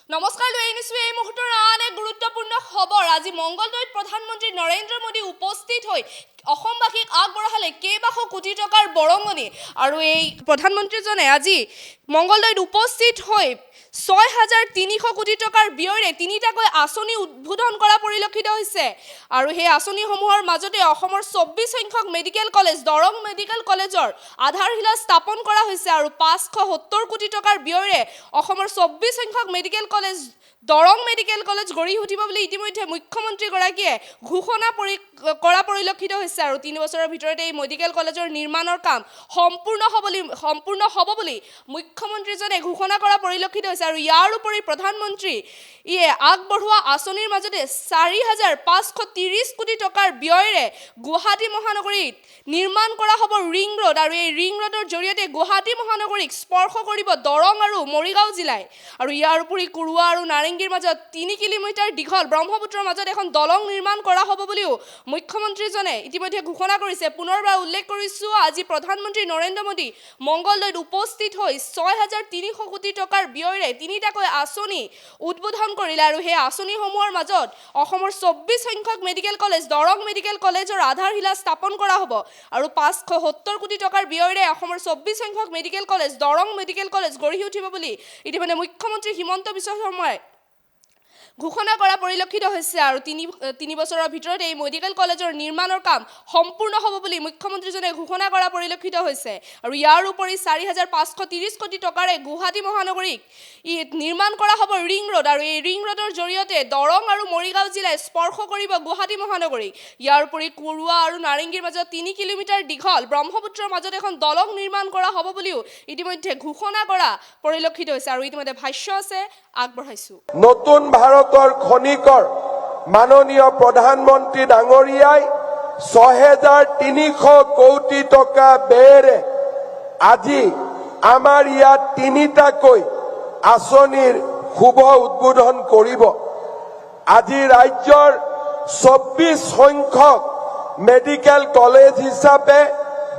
নমস্কাৰ লৈনিছো এই মুহূৰ্তৰ আন এক গুৰুত্বপূৰ্ণ খবৰ। আজি মংগলদৈত প্ৰধানমন্ত্ৰী নৰেন্দ্ৰ মোদী উপস্থিত হৈ অসমবাসীক আগবঢ়ালে কেইবাশ কোটি টকাৰ বৰঙণি। আৰু এই প্ৰধানমন্ত্ৰীজনে আজি মংগলদৈত উপস্থিত হৈ ৬,৩০০ কোটি টকাৰ ব্যয়েৰে তিনিটাকৈ আঁচনি উদ্বোধন কৰা পৰিলক্ষিত হৈছে। আৰু সেই আঁচনিসমূহৰ মাজতে অসমৰ ২৪ সংখ্যক মেডিকেল কলেজ দৰং মেডিকেল কলেজৰ আধাৰশিলা স্থাপন কৰা হৈছে। আৰু ৫৭০ কোটি টকাৰ ব্যয়েৰে অসমৰ ২৪ সংখ্যক medical college Darrang medical college গঢ়ি উঠিব বুলি ইতিমধ্যে মুখ্যমন্ত্ৰীগৰাকীয়ে ঘোষণা কৰা পৰিলক্ষিত হৈছে। আৰু ৩ বছৰৰ ভিতৰতে এই মেডিকেল কলেজৰ নিৰ্মাণৰ কাম সম্পূৰ্ণ হ'ব বুলি মুখ্যমন্ত্ৰীজনে ঘোষণা কৰা পৰিলক্ষিত হৈছে। আৰু ইয়াৰ উপৰি প্ৰধানমন্ত্ৰীয়ে আগবঢ়োৱা আঁচনিৰ মাজতে ৪,৫৩০ কোটি টকাৰ ব্যয়েৰে গুৱাহাটী মহানগৰীত নিৰ্মাণ কৰা হ'ব ৰিং ৰোড। আৰু এই ৰিং ৰোডৰ জৰিয়তে গুৱাহাটী মহানগৰীক স্পৰ্শ কৰিব দৰং আৰু মৰিগাঁও জিলাই। আৰু ইয়াৰ উপৰি কুৰুৱা আৰু নাৰেংগীৰ মাজত ৩ কিলোমিটাৰ দীঘল ব্ৰহ্মপুত্ৰৰ মাজত এখন দলং নিৰ্মাণ কৰা হ'ব বুলিও মুখ্যমন্ত্ৰীজনে ইতিমধ্যে ঘোষণা কৰিছে। পুনৰবাৰ উল্লেখ কৰিছোঁ, আজি প্ৰধানমন্ত্ৰী নৰেন্দ্ৰ মোদী মংগলদৈত উপস্থিত হৈ ৬,৩০০ কোটি টকাৰ ব্যয়েৰে তিনিটাকৈ আঁচনি উদ্বোধন কৰিলে। আৰু সেই আঁচনিসমূহৰ মাজত অসমৰ ২৪ সংখ্যক মেডিকেল কলেজ দৰং মেডিকেল কলেজৰ আধাৰশিলা স্থাপন কৰা হ'ব। আৰু ৫৭০ কোটি টকাৰ ব্যয়েৰে অসমৰ ২৪ সংখ্যক medical college Darrang medical college গঢ়ি উঠিব বুলি ইতিমধ্যে মুখ্যমন্ত্ৰী হিমন্ত বিশ্ব শৰ্মাই ঘোষণা কৰা পৰিলক্ষিত হৈছে। আৰু তিনি বছৰৰ ভিতৰত এই মেডিকেল কলেজৰ নিৰ্মাণৰ কাম সম্পূৰ্ণ হ'ব বুলি মুখ্যমন্ত্ৰীজনে ঘোষণা কৰা পৰিলক্ষিত হৈছে। আৰু ইয়াৰ উপৰি ৪,৫৩০ কোটি টকাৰে গুৱাহাটী মহানগৰীক নিৰ্মাণ কৰা হ'ব ৰিং ৰোড। আৰু এই ৰিং ৰোডৰ জৰিয়তে দৰং আৰু মৰিগাঁও জিলাই স্পৰ্শ কৰিব গুৱাহাটী মহানগৰীক। ইয়াৰ উপৰি কুৰুৱা আৰু নাৰেংগীৰ মাজত ৩ কিলোমিটাৰ দীঘল ব্ৰহ্মপুত্ৰৰ মাজত এখন দলং নিৰ্মাণ কৰা হ'ব বুলিও ইতিমধ্যে ঘোষণা কৰা পৰিলক্ষিত হৈছে। আৰু ইতিমধ্যে ভাষ্য আছে, আগবঢ়াইছোঁ। নতুন ভাৰতৰ খনিকৰ মাননীয় প্ৰধানমন্ত্ৰী ডাঙৰীয়াই ৬,৩০০ কোটি টকা ব্যয়েৰে আজি আমাৰ ইয়াত তিনিটাকৈ আঁচনিৰ শুভ উদ্বোধন কৰিব। আজি ৰাজ্যৰ ২৪ সংখ্যক মেডিকেল কলেজ হিচাপে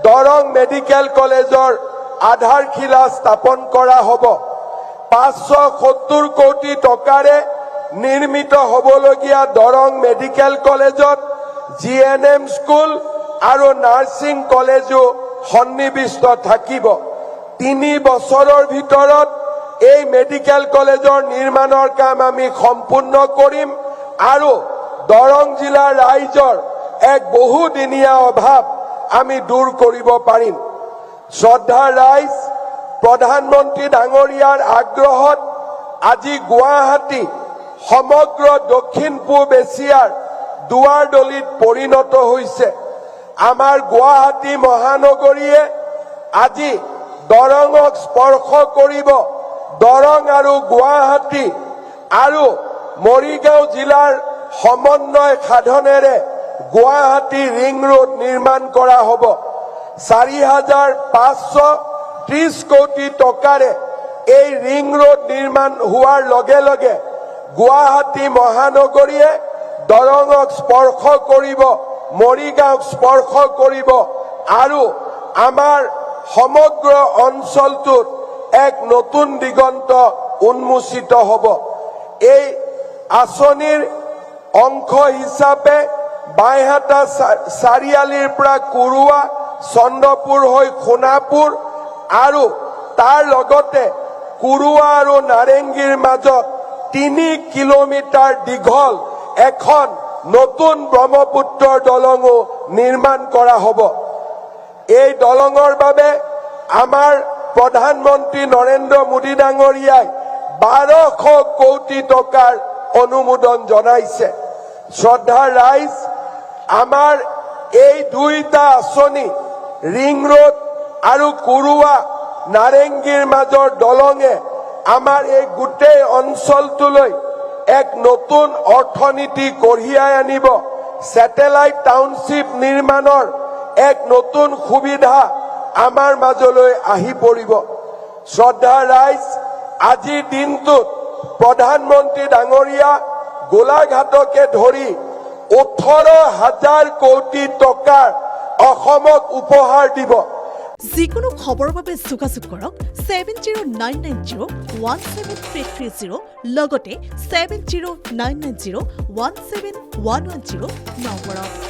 দৰং মেডিকেল কলেজৰ আধাৰশিলা স্থাপন কৰা হ'ব। ৫৭০ কোটি টকাৰে নিৰ্মিত হ'বলগীয়া দৰং মেডিকেল কলেজত GNM স্কুল আৰু নাৰ্ছিং কলেজো সন্নিৱিষ্ট থাকিব। ৩ বছৰৰ ভিতৰত এই মেডিকেল কলেজৰ নিৰ্মাণৰ কাম আমি সম্পূৰ্ণ কৰিম আৰু দৰং জিলাৰ ৰাইজৰ এক বহুদিনীয়া অভাৱ আমি দূৰ কৰিব পাৰিম। শ্ৰদ্ধাৰ ৰাইজ, প্ৰধানমন্ত্ৰী ডাঙৰীয়াৰ আগ্ৰহত আজি গুৱাহাটী সমগ্ৰ দক্ষিণ পূব এছিয়াৰ দুৱাৰদলিত পৰিণত হৈছে। আমাৰ গুৱাহাটী মহানগৰীয়ে আজি দৰঙক স্পৰ্শ কৰিব। দৰং আৰু গুৱাহাটী আৰু মৰিগাঁও জিলাৰ সমন্বয় সাধনেৰে গুৱাহাটী ৰিং ৰোড নিৰ্মাণ কৰা হ'ব। ৪,৫৩০ কোটি টকাৰে এই ৰিং ৰোড নিৰ্মাণ হোৱাৰ লগে লগে গুৱাহাটী মহানগৰীয়ে দৰঙক স্পৰ্শ কৰিব, মৰিগাঁওক স্পৰ্শ কৰিব আৰু আমাৰ সমগ্ৰ অঞ্চলটোত এক নতুন দিগন্ত উন্মোচিত হ'ব। এই আঁচনিৰ অংশ হিচাপে বাইহাটা চাৰিআলিৰ পৰা কুৰুৱা, চন্দ্ৰপুৰ হৈ সোণাপুৰ আৰু তাৰ লগতে কুৰুৱা আৰু নাৰেংগীৰ মাজত ৩ কিলোমিটাৰ দীঘল এখন নতুন ব্ৰহ্মপুত্ৰৰ দলঙো নিৰ্মাণ কৰা হ'ব। এই দলঙৰ বাবে আমাৰ প্ৰধানমন্ত্ৰী নৰেন্দ্ৰ মোদী ডাঙৰীয়াই ১২০০ কোটি টকাৰ অনুমোদন জনাইছে। শ্ৰদ্ধাৰ ৰাইজ, আমাৰ এই দুইটা আঁচনি ৰিং ৰোড আৰু কুৰুৱা নাৰেংগীৰ মাজৰ দলঙে আমাৰ এই গোটেই অঞ্চলটোলৈ এক নতুন অৰ্থনীতি কঢ়িয়াই আনিব। ছেটেলাইট টাউনশ্বিপ নিৰ্মাণৰ এক নতুন সুবিধা আমাৰ মাজলৈ আহি পৰিব। শ্ৰদ্ধাৰ ৰাইজ, আজিৰ দিনটোত প্ৰধানমন্ত্ৰী ডাঙৰীয়া গোলাঘাটকে ধৰি ১৮,০০০ কোটি টকাৰ অসমক উপহাৰ দিব। যিকোনো খবৰৰ বাবে যোগাযোগ কৰক 7099017330 লগতে 7099017110 নম্বৰত।